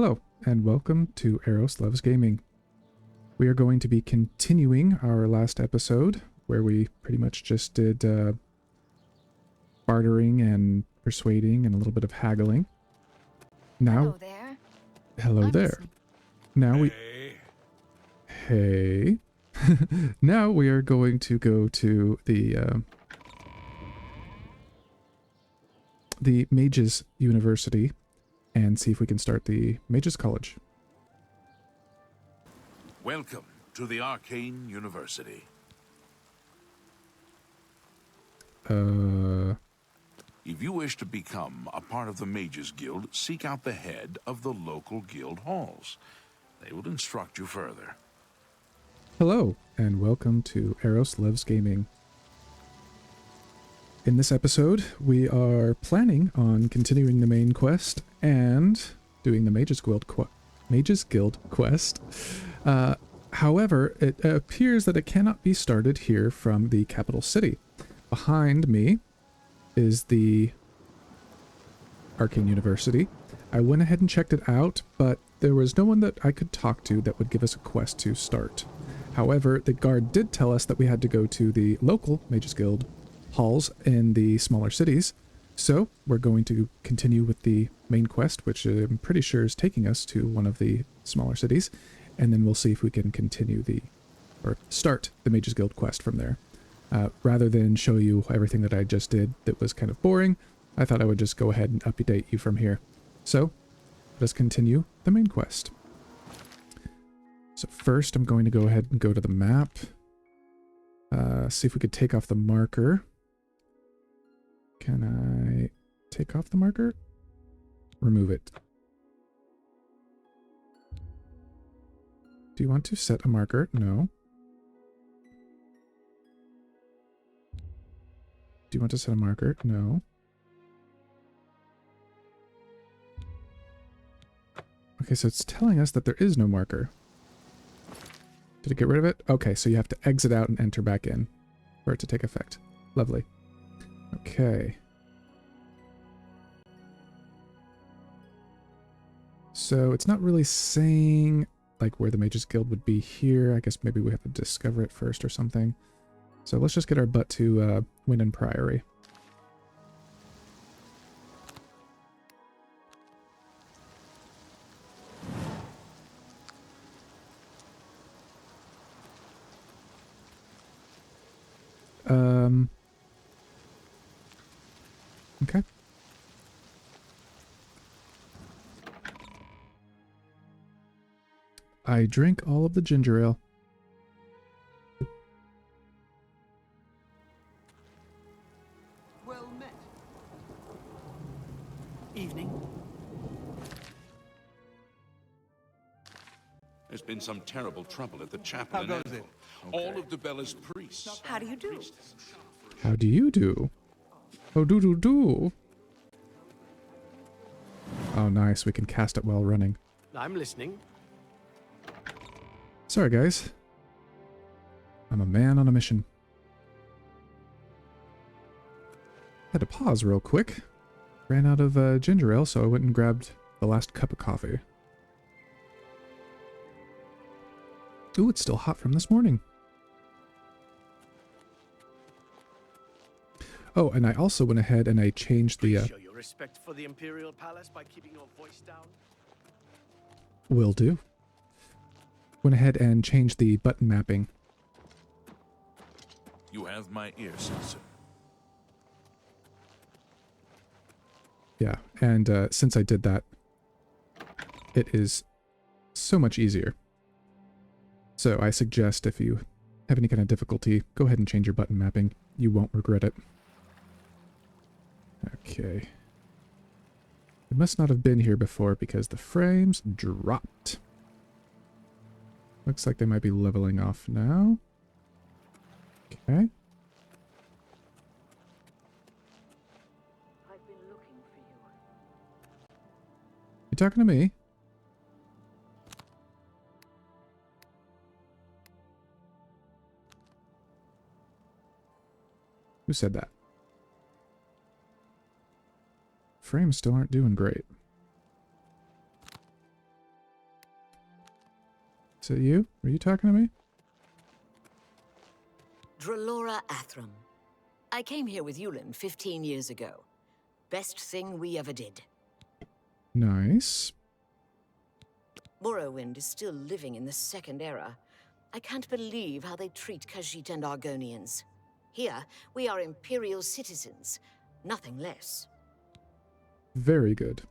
Hello, and welcome to Eros Loves Gaming. We are going to be continuing our last episode, where we pretty much just did bartering and persuading and a little bit of haggling. Now, Hello there. Hello there. Now Hey. Now we are going to go to the Mage's University and see if we can start the Mage's College. Welcome to the Arcane University. If you wish to become a part of the Mages Guild, seek out the head of the local guild halls. They will instruct you further. Hello, and welcome to Eros Loves Gaming. In this episode, we are planning on continuing the main quest and doing the Mages Guild quest. However, it appears that it cannot be started here from the capital city. Behind me is the Arcane University. I went ahead and checked it out, but there was no one that I could talk to that would give us a quest to start. However, the guard did tell us that we had to go to the local Mages Guild halls in the smaller cities, so we're going to continue with the main quest, which I'm pretty sure is taking us to one of the smaller cities, and then we'll see if we can continue start the Mages Guild quest from there. Rather than show you everything that I just did that was kind of boring, I thought I would just go ahead and update you from here. So, let's continue the main quest. So first I'm going to go ahead and go to the map, see if we could take off the marker. Can I take off the marker? Remove it. Do you want to set a marker? No. Do you want to set a marker? No. Okay, so it's telling us that there is no marker. Did it get rid of it? Okay, so you have to exit out and enter back in for it to take effect. Lovely. Okay. So it's not really saying like where the Mages Guild would be here. I guess maybe we have to discover it first or something. So let's just get our butt to Weynon Priory. Okay. I drink all of the ginger ale. Well met. Evening. There's been some terrible trouble at the chapel in Edinburgh. All of Debella's priests. How do you do? How do you do? Oh, do. Oh, nice. We can cast it while running. I'm listening. Sorry, guys. I'm a man on a mission. Had to pause real quick. Ran out of ginger ale, so I went and grabbed the last cup of coffee. Ooh, it's still hot from this morning. Oh, and I also went ahead and I changed the... Show your respect for the Imperial Palace by keeping your voice down. Will do. Went ahead and changed the button mapping. You have my ear, citizen. Yeah, and since I did that, it is so much easier. So I suggest if you have any kind of difficulty, go ahead and change your button mapping. You won't regret it. Okay. It must not have been here before because the frames dropped. Looks like they might be leveling off now. Okay. I've been looking for you. You talking to me? Who said that? Frames still aren't doing great. Is it you? Were you talking to me? Dralora Athram. I came here with Yulin 15 years ago. Best thing we ever did. Nice. Morrowind is still living in the Second Era. I can't believe how they treat Khajiit and Argonians. Here, we are Imperial citizens, nothing less. Very good.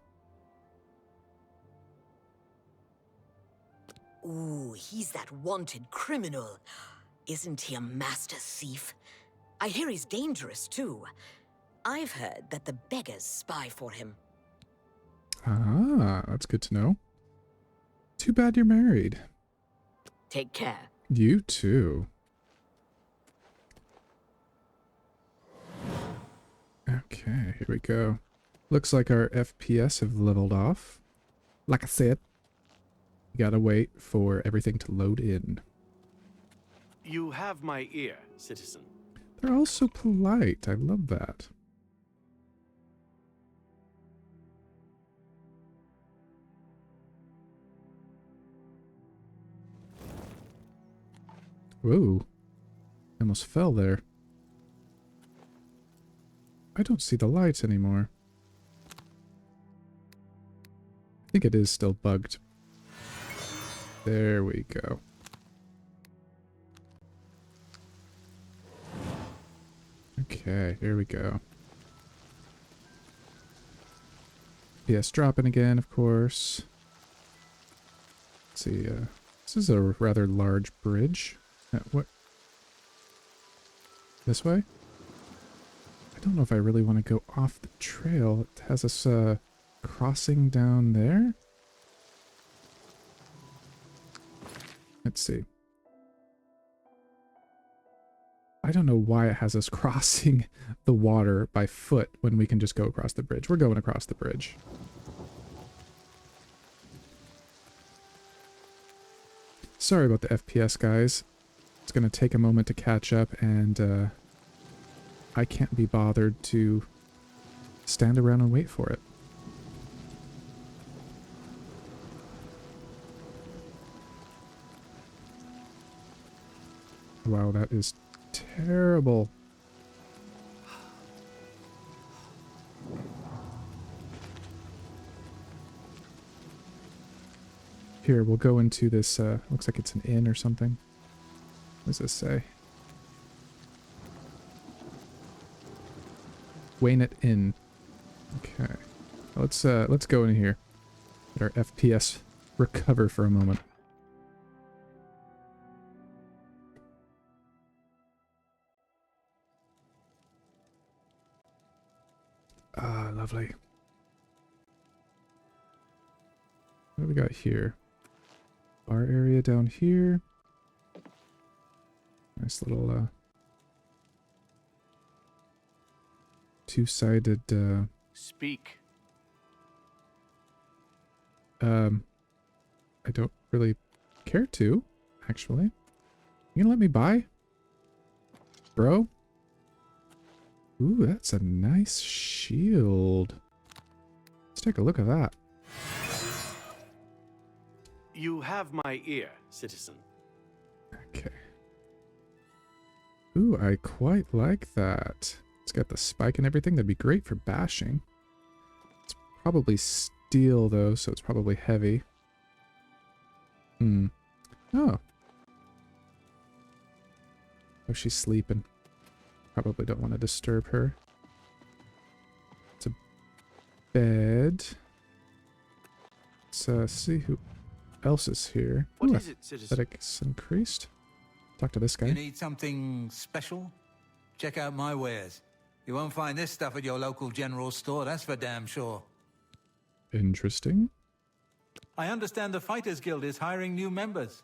Ooh, he's that wanted criminal. Isn't he a master thief? I hear he's dangerous, too. I've heard that the beggars spy for him. Ah, that's good to know. Too bad you're married. Take care. You too. Okay, here we go. Looks like our FPS have leveled off. Like I said, you gotta wait for everything to load in. You have my ear, citizen. They're all so polite. I love that. Whoa. I almost fell there. I don't see the lights anymore. I think it is still bugged. There we go. Okay, here we go. PS dropping again, of course. Let's see, this is a rather large bridge. What? This way? I don't know if I really want to go off the trail. It has us, crossing down there? Let's see. I don't know why it has us crossing the water by foot when we can just go across the bridge. We're going across the bridge. Sorry about the FPS, guys. It's going to take a moment to catch up, and I can't be bothered to stand around and wait for it. Wow, that is terrible. Here, we'll go into this, looks like it's an inn or something. What does this say? Weynon Inn. Okay. Let's go in here. Let our FPS recover for a moment. Ah, lovely. What do we got here? Bar area down here. Nice little, two-sided, Speak. I don't really care to, actually. You gonna let me buy? Bro? Ooh, that's a nice shield. Let's take a look at that. You have my ear, citizen. Okay. Ooh, I quite like that. It's got the spike and everything. That'd be great for bashing. It's probably steel, though, so it's probably heavy. Oh. Oh, she's sleeping. Probably don't want to disturb her. It's a bed. Let's see who else is here. What Ooh, is it, citizen? athletics increased. Talk to this guy. You need something special? Check out my wares. You won't find this stuff at your local general store, that's for damn sure. Interesting. I understand the Fighters Guild is hiring new members.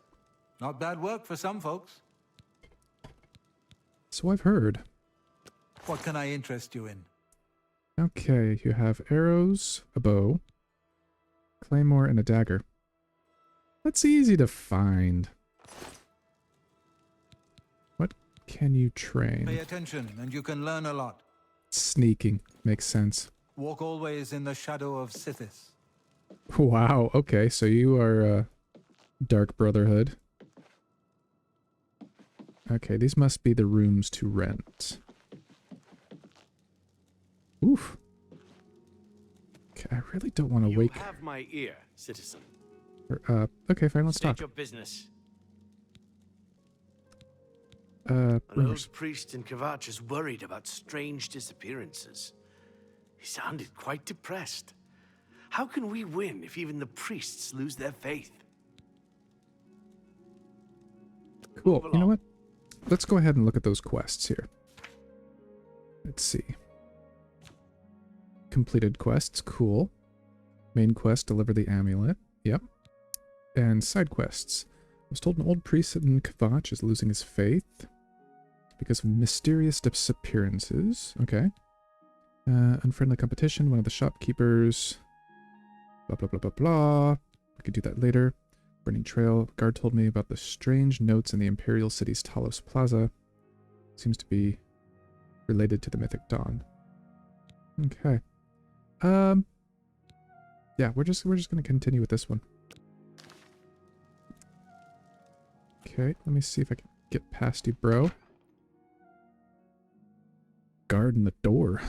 Not bad work for some folks. So I've heard. What can I interest you in? Okay, you have arrows, a bow, claymore, and a dagger. That's easy to find. What can you Pay train? attention and you can learn a lot. Sneaking. Makes sense. Walk always in the shadow of Sithis. Wow, okay, so you are, Dark Brotherhood. Okay, these must be the rooms to rent. Oof. Okay, I really don't want to You wake... have my ear, citizen. Okay, fine, let's State talk. your business. Rumors. An old priest in Kvatch is worried about strange disappearances. He sounded quite depressed. How can we win if even the priests lose their faith? Cool. Move You know along. what? Let's go ahead and look at those quests here. Let's see. Completed quests. Cool. Main quest, deliver the amulet. Yep. And side quests. I was told an old priest in Kvatch is losing his faith because of mysterious disappearances. Okay. Unfriendly competition. One of the shopkeepers. Blah, blah, blah, blah, blah. We could do that later. Burning Trail. Guard told me about the strange notes in the Imperial City's Talos Plaza. Seems to be related to the Mythic Dawn. Okay. Yeah, we're just gonna continue with this one. Okay, let me see if I can get past you, bro. Guard in the door.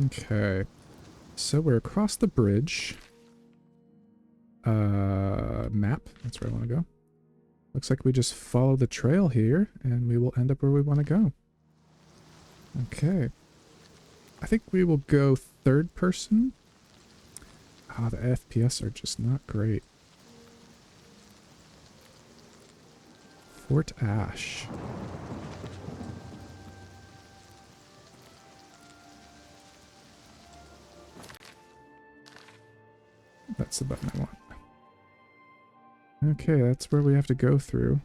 Okay, so we're across the bridge. Map, that's where I want to go. Looks like we just follow the trail here, and we will end up where we want to go. Okay. I think we will go third person. Ah, the FPS are just not great. Fort Ash. That's the button I want. Okay, that's where we have to go through.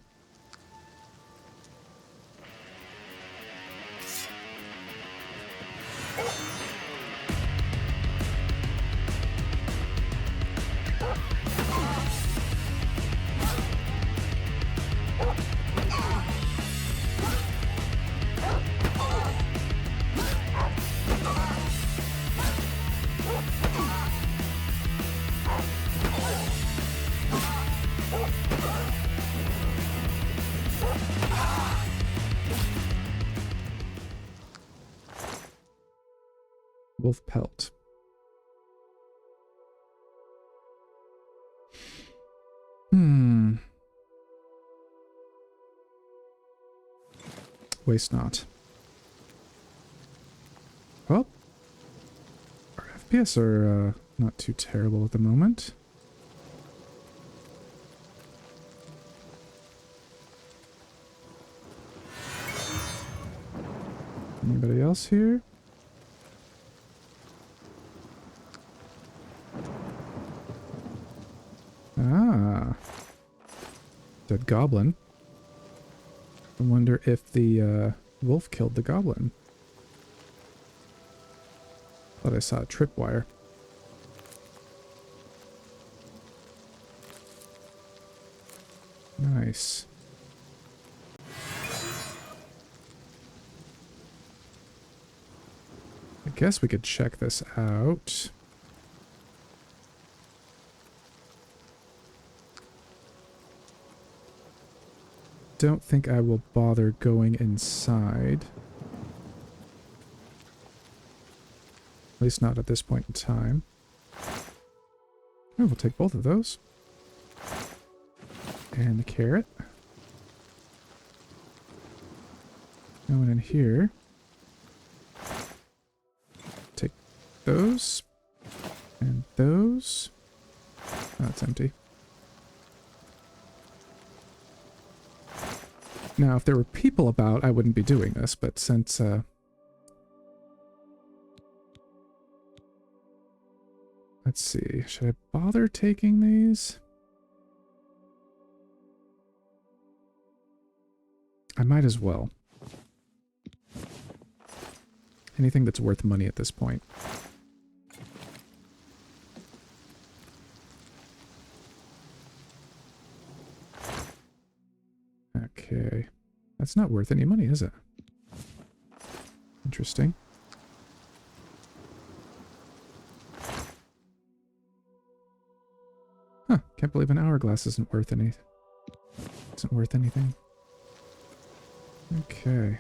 Wolf pelt. Waste not. Well, our FPS are not too terrible at the moment. Anybody else here? Ah. Dead goblin. I wonder if the wolf killed the goblin. Thought I saw a tripwire. Nice. I guess we could check this out. Don't think I will bother going inside. At least not at this point in time. Oh, we'll take both of those. And the carrot. No one in here. Take those. And those. Oh, that's empty. Now, if there were people about, I wouldn't be doing this, but since, let's see, should I bother taking these? I might as well. Anything that's worth money at this point. Okay. That's not worth any money, is it? Interesting. Huh. Can't believe an hourglass isn't worth anything. Okay.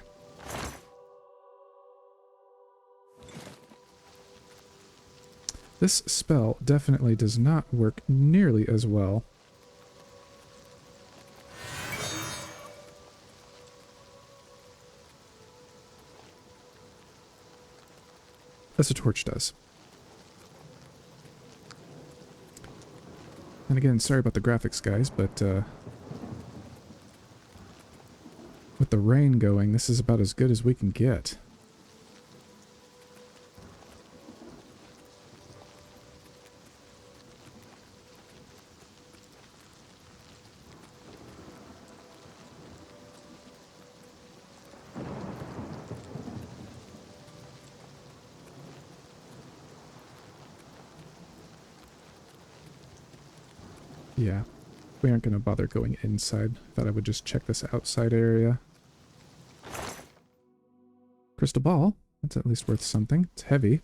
This spell definitely does not work nearly as well. As a torch does. And again, sorry about the graphics, guys, but with the rain going, this is about as good as we can get. Yeah, we aren't going to bother going inside. Thought I would just check this outside area. Crystal ball. That's at least worth something. It's heavy.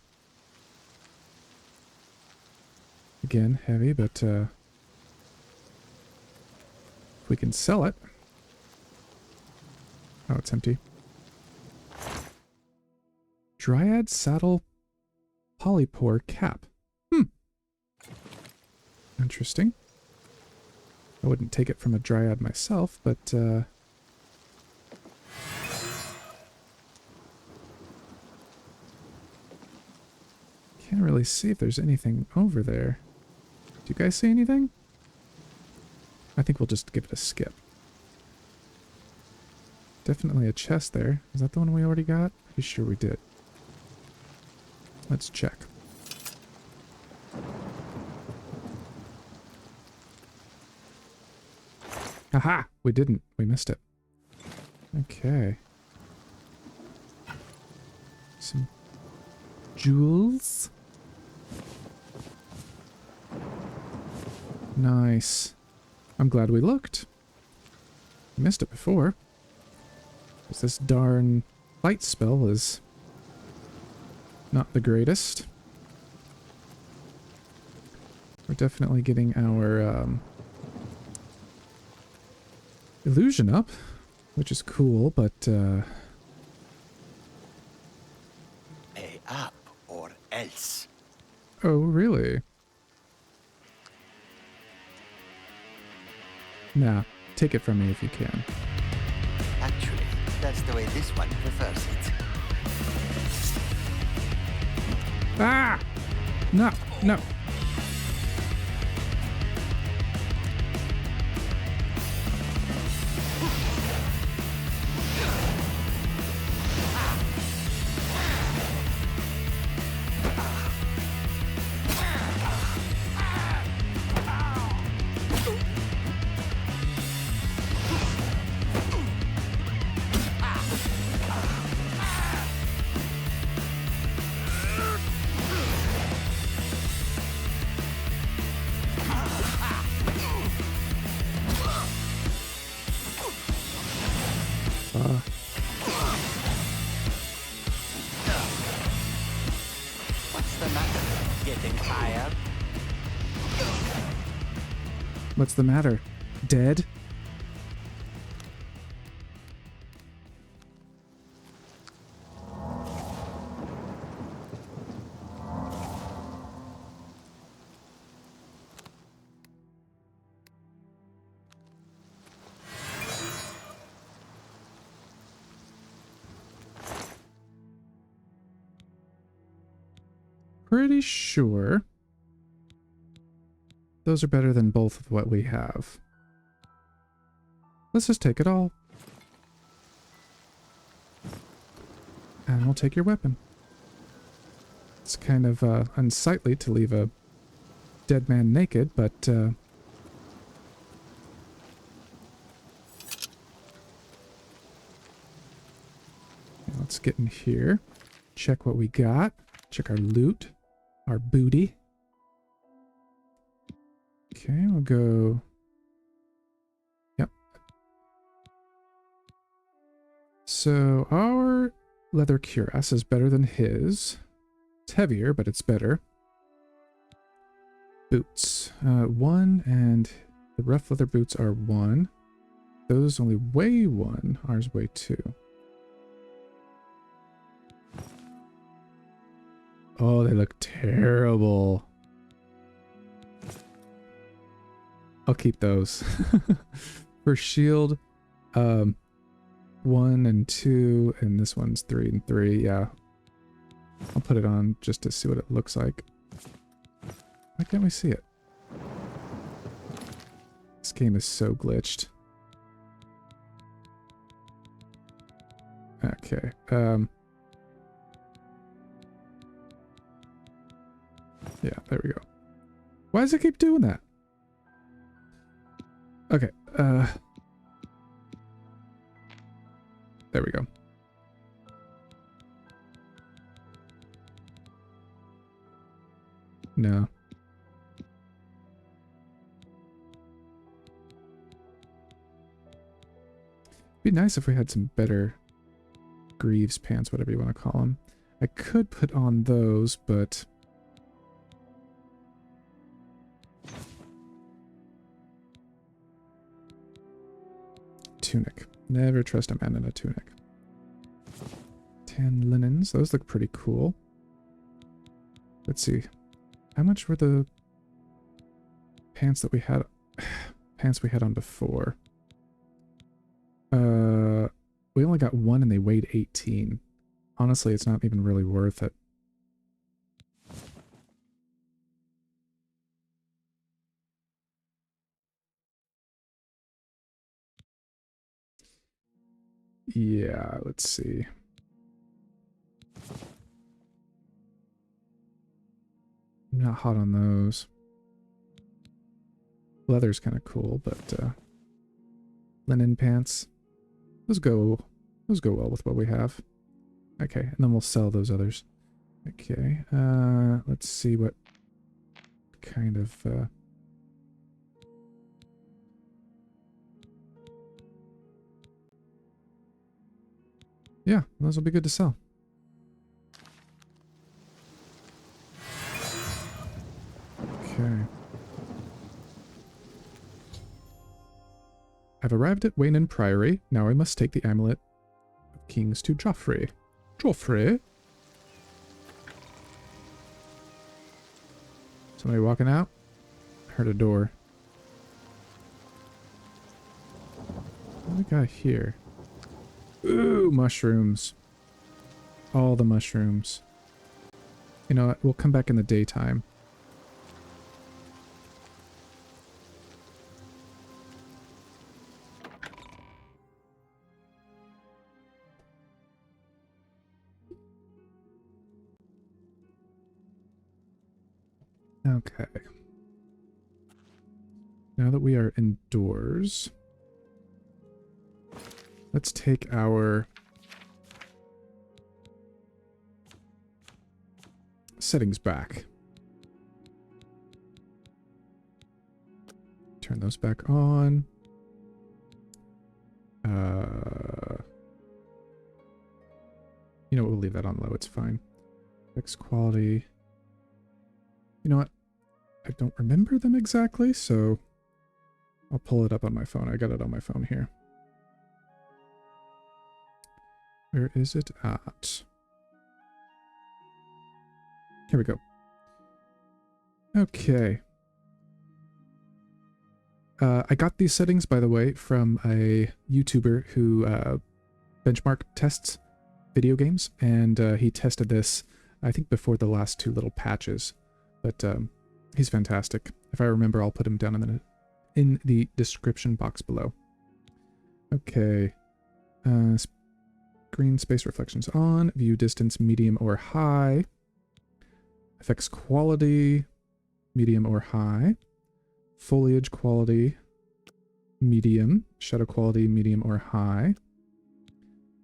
Again, heavy, but if we can sell it. Oh, it's empty. Dryad Saddle Polypore Cap. Interesting. I wouldn't take it from a dryad myself, but can't really see if there's anything over there. Do you guys see anything? I think we'll just give it a skip. Definitely a chest there. Is that the one we already got? Pretty sure we did. Let's check. Aha! We didn't. We missed it. Okay. Some jewels. Nice. I'm glad we looked. Missed it before. Because this darn light spell is not the greatest. We're definitely getting our illusion up, which is cool, but A up or else. oh, really? Nah, take it from me if you can. Actually, that's the way this one prefers it. Ah! No, no. What's the matter? Dead? Pretty sure those are better than both of what we have. Let's just take it all. And we'll take your weapon. It's kind of unsightly to leave a dead man naked, but let's get in here. Check what we got. Check our loot. Our booty. Okay, we'll go... Yep. So our leather cuirass is better than his. It's heavier, but it's better. Boots. 1, and the rough leather boots are 1. Those only weigh 1. Ours weigh 2. Oh, they look terrible. I'll keep those. For shield, 1 and 2, and this one's 3 and 3. Yeah. I'll put it on just to see what it looks like. Why can't we see it? This game is so glitched. Okay. Yeah, there we go. Why does it keep doing that? Okay. There we go. No. Be nice if we had some better Greaves pants, whatever you want to call them. I could put on those, but tunic. Never trust a man in a tunic. Tan linens. Those look pretty cool. Let's see. How much were the pants that we had? Pants we had on before. We only got 1 and they weighed 18. Honestly, it's not even really worth it. Yeah, let's see. I'm not hot on those. Leather's kind of cool, but linen pants. Those go well with what we have. Okay, and then we'll sell those others. Okay, let's see what kind of yeah, those will be good to sell. Okay. I've arrived at Weynon Priory. Now I must take the Amulet of Kings to Joffrey. Joffrey? Somebody walking out? Heard a door. What do we got here? Ooh, mushrooms. All the mushrooms. You know what? We'll come back in the daytime. Okay. Now that we are indoors, let's take our settings back. Turn those back on. You know what, we'll leave that on low, it's fine. Fix quality. You know what? I don't remember them exactly, so I'll pull it up on my phone. I got it on my phone here. Where is it at? Here we go. Okay. I got these settings, by the way, from a YouTuber who benchmark tests video games, and he tested this, I think, before the last 2 little patches. But he's fantastic. If I remember, I'll put him down in the description box below. Okay. Screen space reflections on. View distance medium or high. Effects quality medium or high. Foliage quality medium. Shadow quality medium or high.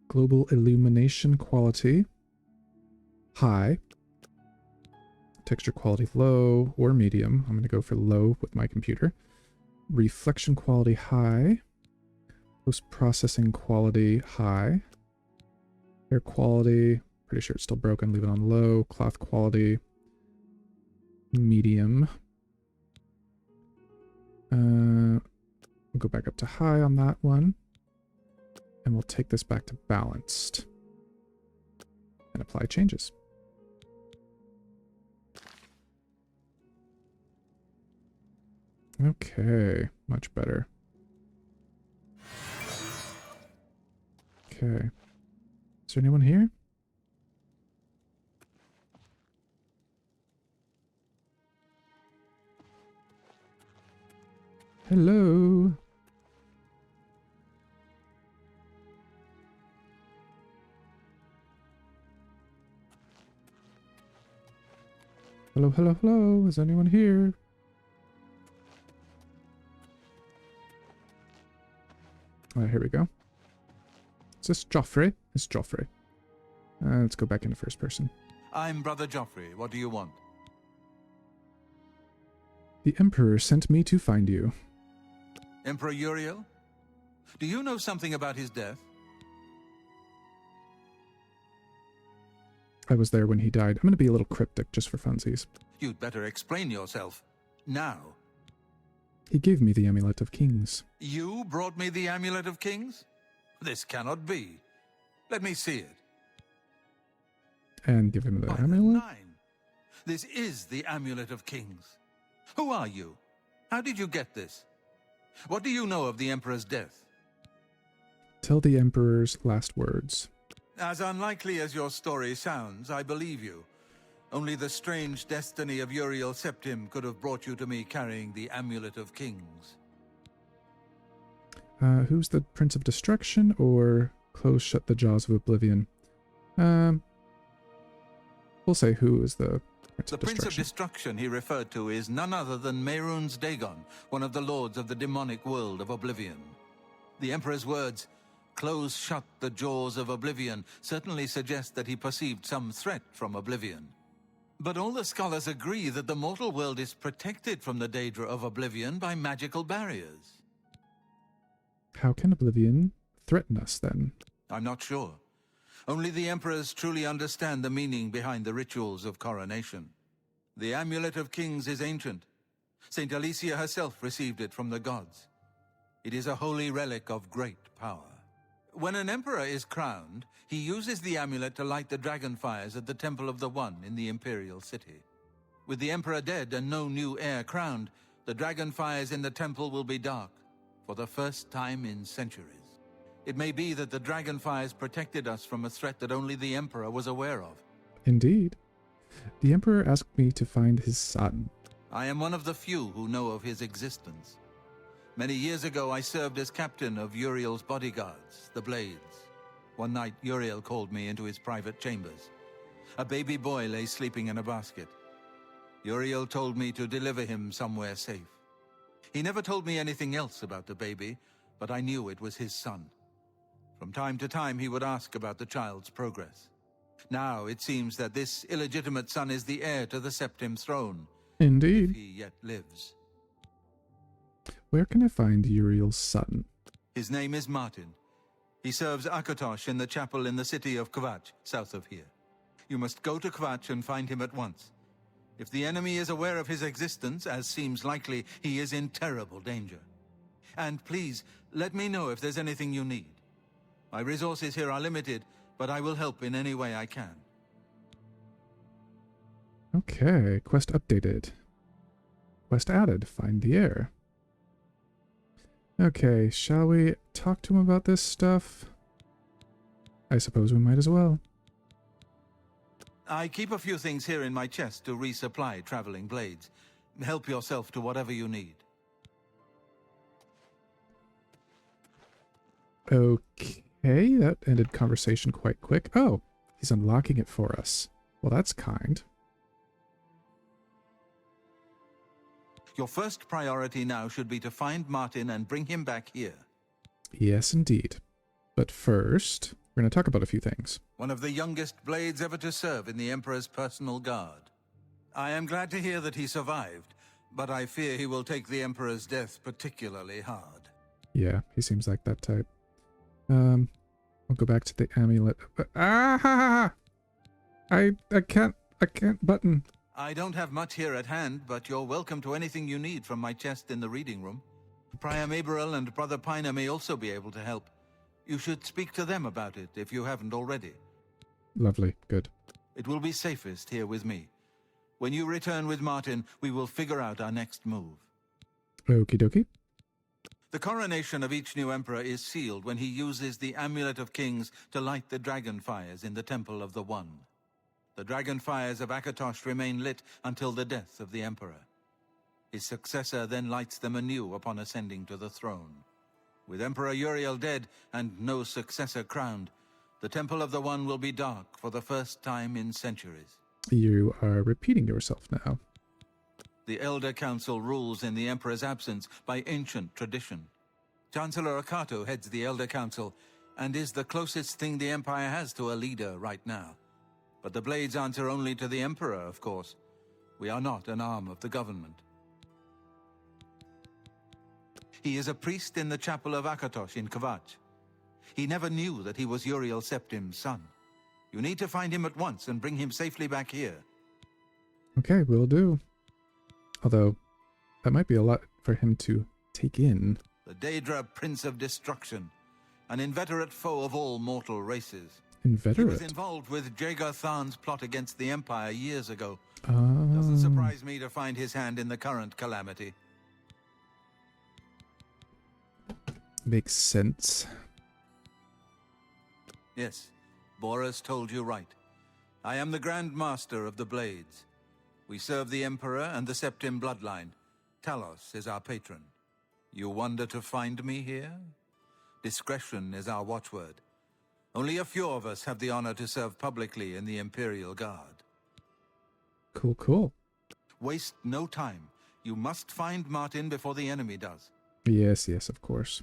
Global illumination quality high. Texture quality low or medium. I'm going to go for low with my computer. Reflection quality high. Post-processing quality high. Hair quality, pretty sure it's still broken. Leave it on low. Cloth quality, medium. We'll go back up to high on that one. And we'll take this back to balanced. And apply changes. Okay, much better. Okay. Is there anyone here? Hello? Hello, hello, hello. Is anyone here? Alright, here we go. Is this Joffrey? It's Joffrey. Let's go back into first person. I'm Brother Joffrey. What do you want? The Emperor sent me to find you. Emperor Uriel? Do you know something about his death? I was there when he died. I'm going to be a little cryptic just for funsies. You'd better explain yourself. Now. He gave me the Amulet of Kings. You brought me the Amulet of Kings? This cannot be. Let me see it. And give him the By the amulet? 9. This is the Amulet of Kings. Who are you? How did you get this? What do you know of the Emperor's death? Tell the Emperor's last words. As unlikely as your story sounds, I believe you. Only the strange destiny of Uriel Septim could have brought you to me carrying the Amulet of Kings. Who's the Prince of Destruction or Close Shut the Jaws of Oblivion? We'll say who is the Prince The of Prince of Destruction. Destruction he referred to is none other than Mehrunes Dagon, one of the lords of the demonic world of Oblivion. The Emperor's words, "Close shut the jaws of Oblivion," certainly suggest that he perceived some threat from Oblivion. But all the scholars agree that the mortal world is protected from the danger of Oblivion by magical barriers. How can Oblivion threaten us then? I'm not sure. Only the Emperors truly understand the meaning behind the rituals of coronation. The Amulet of Kings is ancient. Saint Alicia herself received it from the gods. It is a holy relic of great power. When an emperor is crowned, he uses the amulet to light the dragon fires at the Temple of the One in the Imperial City. With the emperor dead and no new heir crowned, the dragon fires in the temple will be dark, for the first time in centuries. It may be that the dragon fires protected us from a threat that only the emperor was aware of. Indeed. The Emperor asked me to find his son. I am one of the few who know of his existence. Many years ago, I served as captain of Uriel's bodyguards, the Blades. One night, Uriel called me into his private chambers. A baby boy lay sleeping in a basket. Uriel told me to deliver him somewhere safe. He never told me anything else about the baby, but I knew it was his son. From time to time, he would ask about the child's progress. Now, it seems that this illegitimate son is the heir to the Septim throne, Indeed. if he yet lives. Where can I find Uriel's son? His name is Martin. He serves Akatosh in the chapel in the city of Kvatch, south of here. You must go to Kvatch and find him at once. If the enemy is aware of his existence, as seems likely, he is in terrible danger. And please, let me know if there's anything you need. My resources here are limited, but I will help in any way I can. Okay, quest updated. Quest added, find the heir. Okay, shall we talk to him about this stuff? I suppose we might as well. I keep a few things here in my chest to resupply traveling blades. Help yourself to whatever you need. Okay, that ended conversation quite quick. Oh, he's unlocking it for us. Well, that's kind. Your first priority now should be to find Martin and bring him back here. Yes, indeed. But first, we're going to talk about a few things. One of the youngest blades ever to serve in the Emperor's personal guard. I am glad to hear that he survived, but I fear he will take the Emperor's death particularly hard. Yeah, he seems like that type. I'll go back to the amulet. Ah! I can't button. I don't have much here at hand, but you're welcome to anything you need from my chest in the reading room. Prior Maberel and Brother Piner may also be able to help. You should speak to them about it if you haven't already. Lovely, good. It will be safest here with me. When you return with Martin, we will figure out our next move. Okie dokie. The coronation of each new emperor is sealed when he uses the Amulet of Kings to light the dragon fires in the Temple of the One. The dragon fires of Akatosh remain lit until the death of the emperor. His successor then lights them anew upon ascending to the throne. With Emperor Uriel dead and no successor crowned, the Temple of the One will be dark for the first time in centuries. You are repeating yourself now. The Elder Council rules in the Emperor's absence by ancient tradition. Chancellor Akato heads the Elder Council and is the closest thing the Empire has to a leader right now. But the Blades answer only to the Emperor, of course. We are not an arm of the government. He is a priest in the chapel of Akatosh in Kvatch. He never knew that he was Uriel Septim's son. You need to find him at once and bring him safely back here. Okay, will do. Although, that might be a lot for him to take in. The Daedra Prince of Destruction, an inveterate foe of all mortal races. Inveterate? He was involved with Jagar Tharn's plot against the Empire years ago. Doesn't surprise me to find his hand in the current calamity. Makes sense. Yes, Boris told you right. I am the Grand Master of the Blades. We serve the Emperor and the Septim bloodline. Talos is our patron. You wonder to find me here? Discretion is our watchword. Only a few of us have the honor to serve publicly in the Imperial Guard. Cool, cool. Waste no time. You must find Martin before the enemy does. Yes, yes, of course.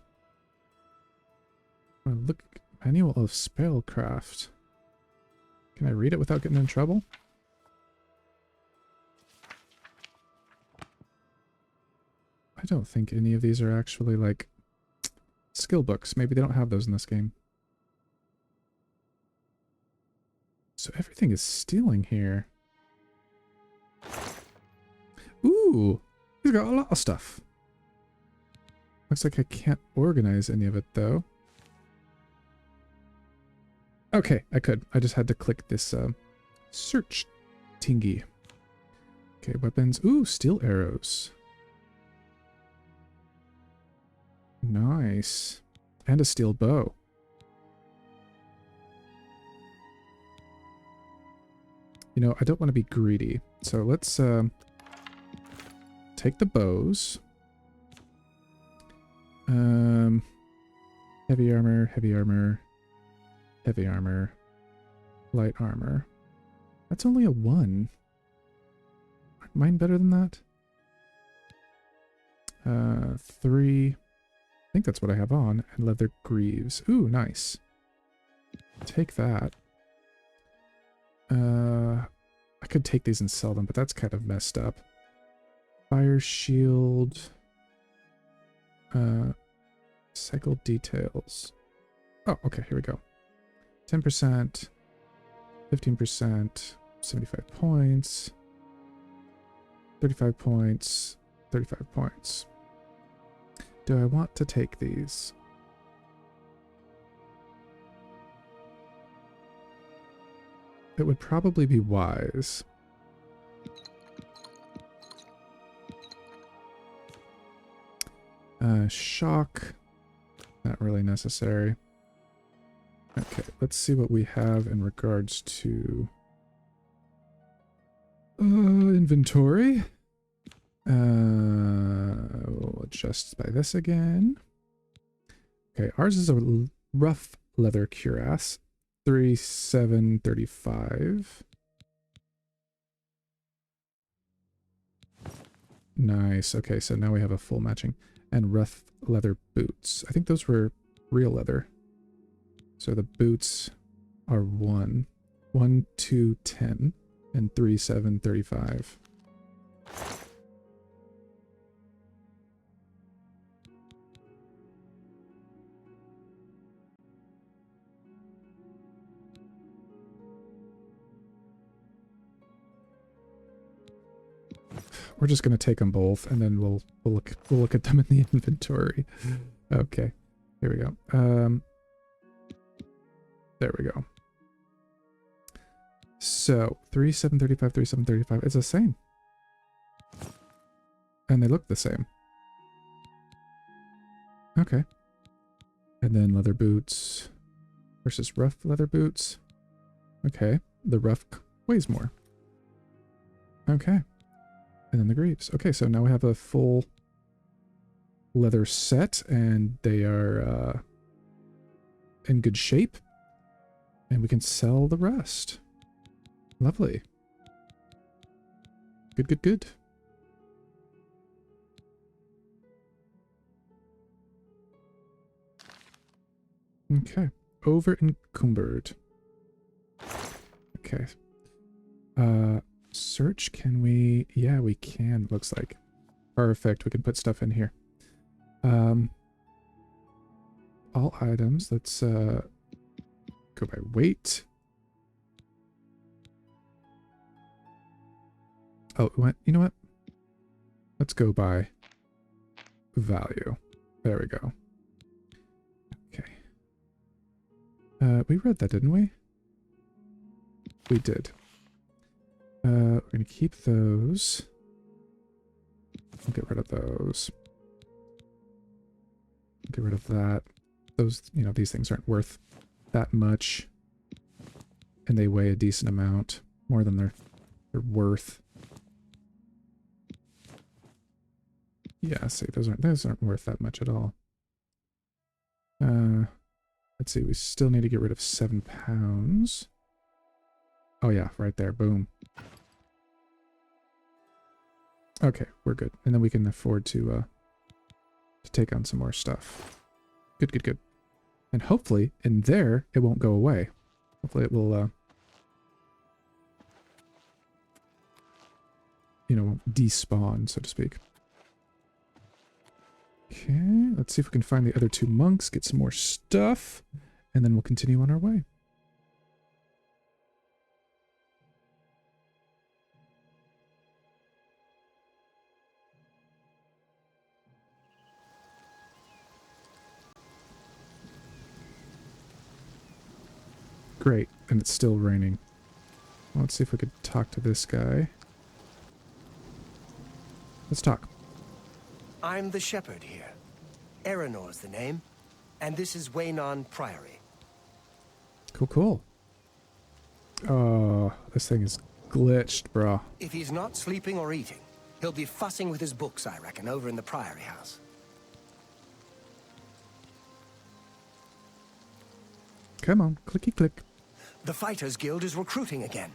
Oh, look, Manual of Spellcraft. Can I read it without getting in trouble? I don't think any of these are actually, like, skill books. Maybe they don't have those in this game. So everything is stealing here. Ooh! He's got a lot of stuff. Looks like I can't organize any of it, though. Okay, I could. I just had to click this search tingy. Okay, weapons. Ooh, steel arrows. Nice. And a steel bow. You know, I don't want to be greedy. So let's take the bows. Heavy armor, heavy armor. Heavy armor, light armor. That's only a 1. Aren't mine better than that? 3. I think that's what I have on. And leather greaves. Ooh, nice. Take that. I could take these and sell them, but that's kind of messed up. Fire shield. Cycle details. Oh, okay, here we go. 10%, 15%, 75 points, 35 points, 35 points. Do I want to take these? It would probably be wise. Shock, not really necessary. Okay, let's see what we have in regards to inventory. We'll adjust by this again. Okay, ours is a rough leather cuirass, 3735. Nice. Okay, so now we have a full matching. And rough leather boots. I think those were real leather. So the boots are 1, 2, 10, and 3, 7, 35. we're just gonna take them both, and then we'll look at them in the inventory. Okay, here we go. There we go. So 3735, 3735. It's the same, and they look the same. Okay, and then leather boots versus rough leather boots. Okay, the rough weighs more. Okay. And then the greaves. Okay, so now we have a full leather set, and they are in good shape. And we can sell the rest. Lovely. Good, good, good. Okay. Over encumbered. Okay. Search, can we? Yeah, we can, looks like. Perfect, we can put stuff in here. All items, let's go by weight. Oh, you know what? Let's go by value. There we go. Okay. We read that, didn't we? We did. We're going to keep those. We'll get rid of those. Get rid of that. Those, you know, these things aren't worth that much. And they weigh a decent amount. More than they're worth. Yeah, see, those aren't worth that much at all. Let's see, we still need to get rid of 7 pounds. Oh yeah, right there, boom. Okay, we're good. And then we can afford to take on some more stuff. Good, good, good. And hopefully, in there, it won't go away. Hopefully it will, you know, despawn, so to speak. Okay, let's see if we can find the other 2 monks, get some more stuff, and then we'll continue on our way. Great, and it's still raining. Well, let's see if we could talk to this guy. Let's talk. I'm the shepherd here. Eranor's the name, and this is Weynon Priory. Cool, cool. Oh, this thing is glitched, bro. If he's not sleeping or eating, he'll be fussing with his books, I reckon, over in the Priory house. Come on, clicky click. The Fighters Guild is recruiting again.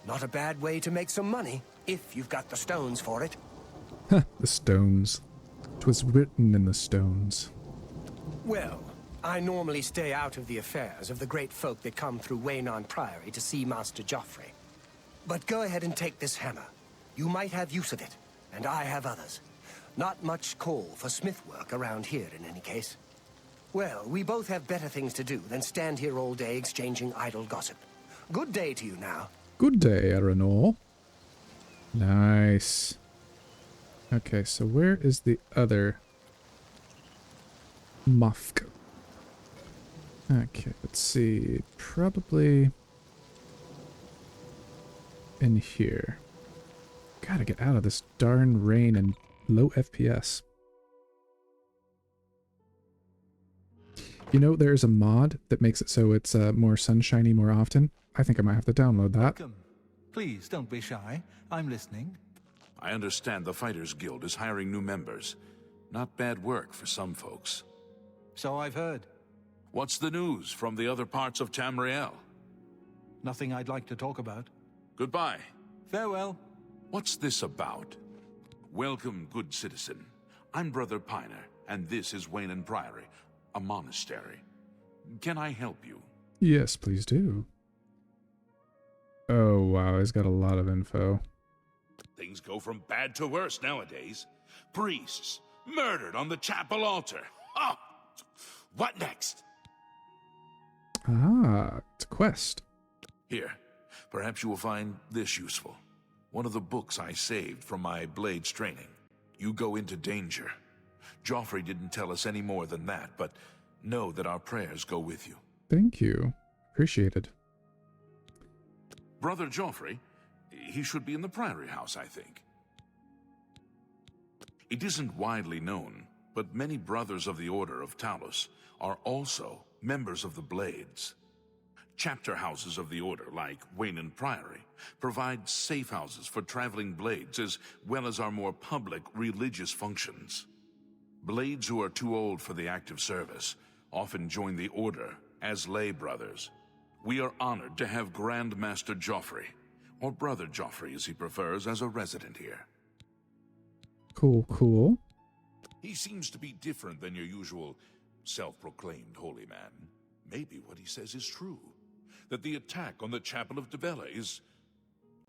Not a bad way to make some money, if you've got the stones for it. The stones. 'Twas written in the stones. Well, I normally stay out of the affairs of the great folk that come through Weynon Priory to see Master Joffrey. But go ahead and take this hammer. You might have use of it, and I have others. Not much call for smith work around here in any case. Well, we both have better things to do than stand here all day exchanging idle gossip. Good day to you now. Good day, Eranor. Nice. Okay, so where is the other Mufk? Okay, let's see. Probably in here. Gotta get out of this darn rain and low FPS. You know, there's a mod that makes it so it's more sunshiny more often. I think I might have to download that. Welcome. Please don't be shy. I'm listening. I understand the Fighters Guild is hiring new members. Not bad work for some folks. So I've heard. What's the news from the other parts of Tamriel? Nothing I'd like to talk about. Goodbye. Farewell. What's this about? Welcome, good citizen. I'm Brother Piner, and this is Weynon Priory, a monastery. Can I help you? Yes, please do. Oh, wow, he's got a lot of info. Things go from bad to worse nowadays. Priests murdered on the chapel altar. Oh, what next? Ah, it's a quest. Here, perhaps you will find this useful. One of the books I saved from my blades training. You go into danger. Joffrey didn't tell us any more than that, but know that our prayers go with you. Thank you. Appreciated. Brother Joffrey, he should be in the Priory House, I think. It isn't widely known, but many brothers of the Order of Taurus are also members of the Blades. Chapter houses of the Order, like Weynon Priory, provide safe houses for traveling Blades as well as our more public religious functions. Blades who are too old for the active service often join the Order as lay brothers. We are honored to have Grand Master Joffrey, or Brother Joffrey as he prefers, as a resident here. Cool, cool. He seems to be different than your usual self-proclaimed holy man. Maybe what he says is true, that the attack on the Chapel of Debella is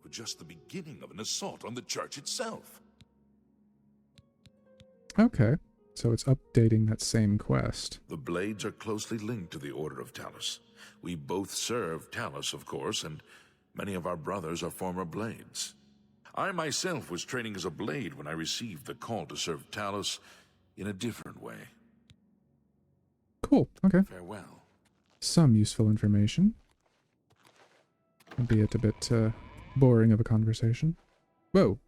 just the beginning of an assault on the church itself. Okay, so it's updating that same quest. The Blades are closely linked to the Order of Taurus. We both serve Taurus, of course, and many of our brothers are former Blades. I myself was training as a Blade when I received the call to serve Taurus in a different way. Cool, okay. Farewell. Some useful information. Albeit a bit boring of a conversation. Whoa.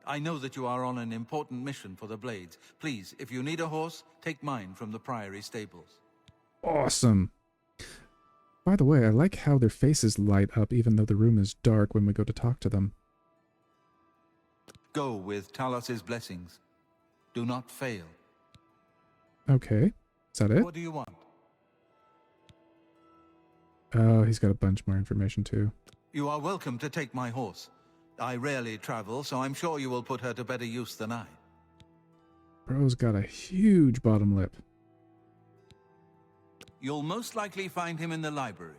I know that you are on an important mission for the Blades. Please, if you need a horse, take mine from the Priory stables. Awesome. By the way, I like how their faces light up even though the room is dark when we go to talk to them. Go with Talus's blessings. Do not fail. Okay. Is that it? What do you want? Oh, he's got a bunch more information too. You are welcome to take my horse. I rarely travel, so I'm sure you will put her to better use than I. Bro's got a huge bottom lip. You'll most likely find him in the library.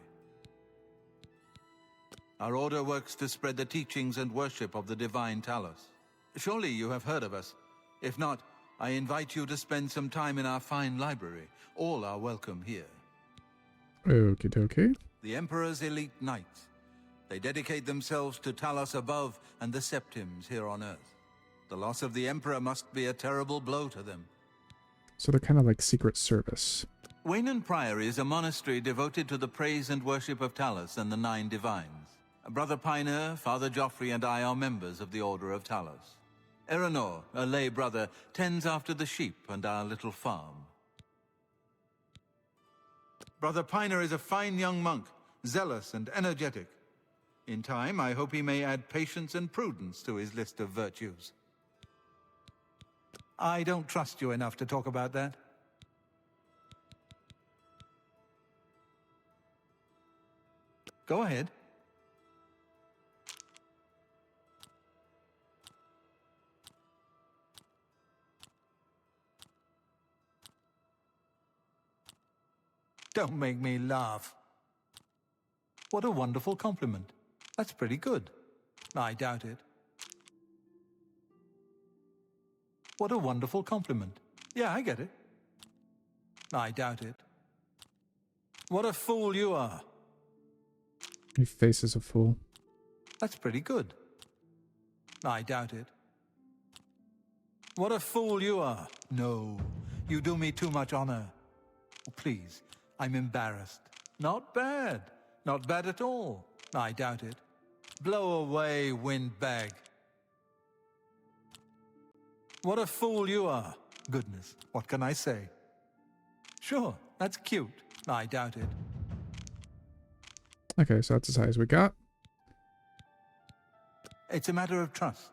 Our order works to spread the teachings and worship of the divine Taurus. Surely you have heard of us. If not, I invite you to spend some time in our fine library. All are welcome here. Okie dokie. The Emperor's elite knights. They dedicate themselves to Taurus above and the Septims here on Earth. The loss of the Emperor must be a terrible blow to them. So they're kind of like Secret Service. Weynon Priory is a monastery devoted to the praise and worship of Taurus and the Nine Divines. Brother Piner, Father Joffrey, and I are members of the Order of Taurus. Eranor, a lay brother, tends after the sheep and our little farm. Brother Piner is a fine young monk, zealous and energetic. In time, I hope he may add patience and prudence to his list of virtues. I don't trust you enough to talk about that. Go ahead. Don't make me laugh. What a wonderful compliment. That's pretty good. I doubt it. What a wonderful compliment. Yeah, I get it. I doubt it. What a fool you are. Your face is a fool. That's pretty good. I doubt it. What a fool you are. No, you do me too much honor. Please, I'm embarrassed. Not bad. Not bad at all. I doubt it. Blow away, windbag. What a fool you are. Goodness, what can I say? Sure, that's cute. I doubt it. Okay, so that's as high as we got. It's a matter of trust.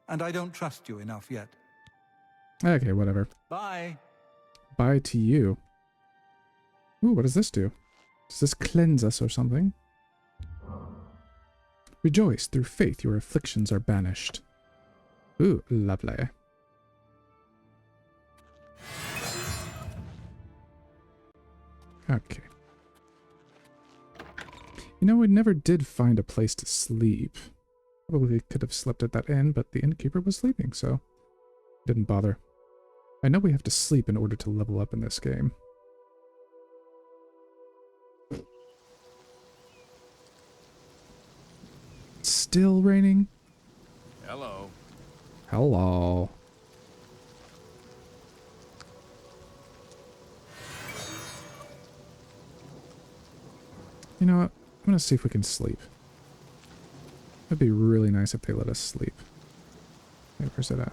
And I don't trust you enough yet. Okay, whatever. Bye. Bye to you. Ooh, what does this do? Does this cleanse us or something? Rejoice, through faith your afflictions are banished. Ooh, lovely. Okay. You know, we never did find a place to sleep. Probably could have slept at that inn, but the innkeeper was sleeping, so didn't bother. I know we have to sleep in order to level up in this game. still raining? Hello. Hello. You know what? I'm gonna see if we can sleep. It'd be really nice if they let us sleep. Wait, where's it at?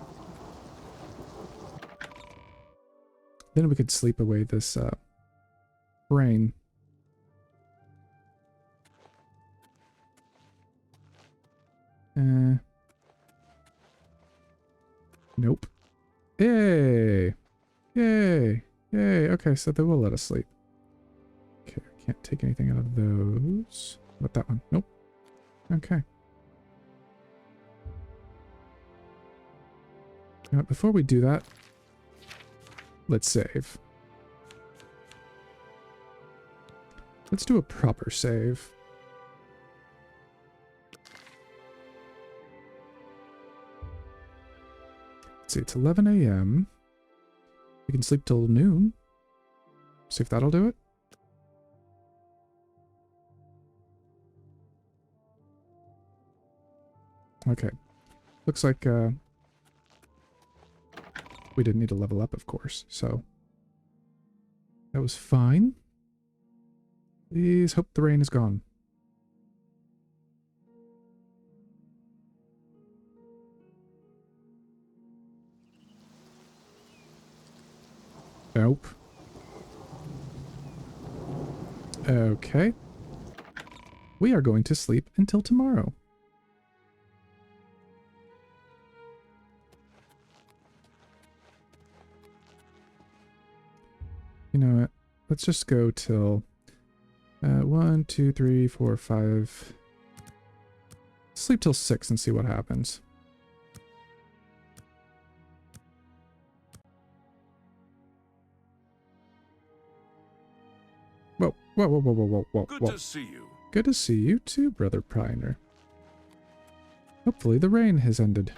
Then we could sleep away this rain. Nope. Yay! Yay! Yay! Okay, so they will let us sleep. Okay, I can't take anything out of those. What about that one? Nope. Okay. You know what, before we do that, let's save. Let's do a proper save. Let's see, it's 11 a.m. We can sleep till noon. See if that'll do it. Okay. Looks like we didn't need to level up, of course, so that was fine. Please hope the rain is gone. Nope. Okay. We are going to sleep until tomorrow. You know what? Let's just go till 1, 2, 3, 4, 5. Sleep till 6 and see what happens. Whoa, whoa, whoa, whoa, whoa, whoa, whoa. Good to see you. Good to see you too, Brother Pioneer. Hopefully the rain has ended.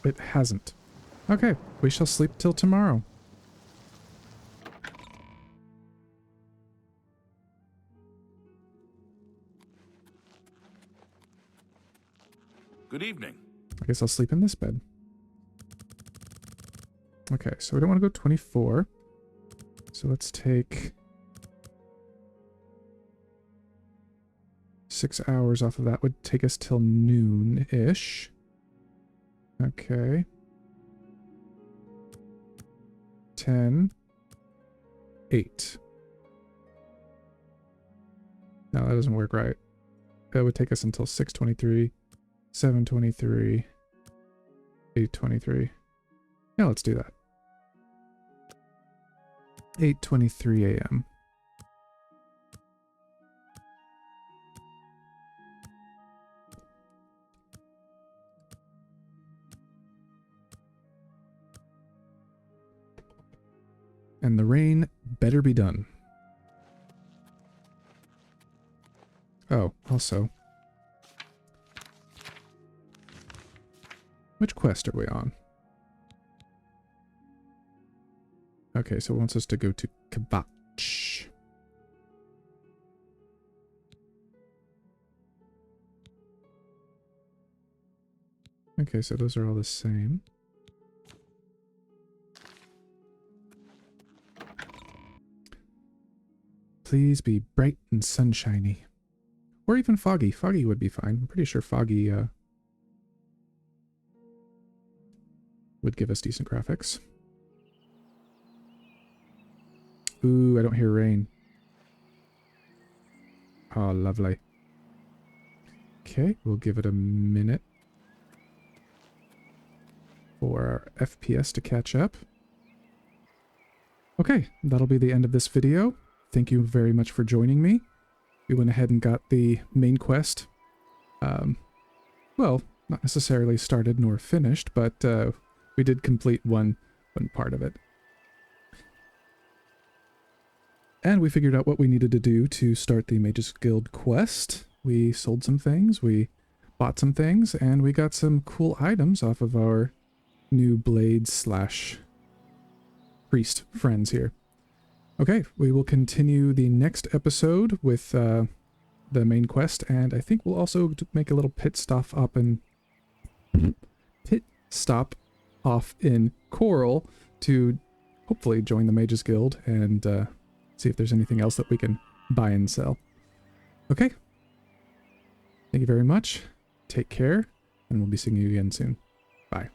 It hasn't. Okay, we shall sleep till tomorrow. Good evening. I guess I'll sleep in this bed. Okay, so we don't want to go 24. So let's take 6 hours off of that. Would take us till noon-ish. Okay. 10. 8. No, that doesn't work right. That would take us until 6:23, 7:23, 8:23. Yeah, let's do that. 8:23 a.m. And the rain better be done. Oh, also. Which quest are we on? Okay, so it wants us to go to Kvatch. Okay, so those are all the same. Please be bright and sunshiny. Or even foggy. Foggy would be fine. I'm pretty sure foggy would give us decent graphics. Ooh, I don't hear rain. Oh, lovely. Okay, we'll give it a minute for our FPS to catch up. Okay, that'll be the end of this video. Thank you very much for joining me. We went ahead and got the main quest. Well, not necessarily started nor finished, but we did complete one part of it. And we figured out what we needed to do to start the Mage's Guild quest. We sold some things, we bought some things, and we got some cool items off of our new blade / priest friends here. Okay, we will continue the next episode with the main quest, and I think we'll also make a little pit stop off in Coral to hopefully join the Mages Guild and see if there's anything else that we can buy and sell. Okay. Thank you very much. Take care, and we'll be seeing you again soon. Bye.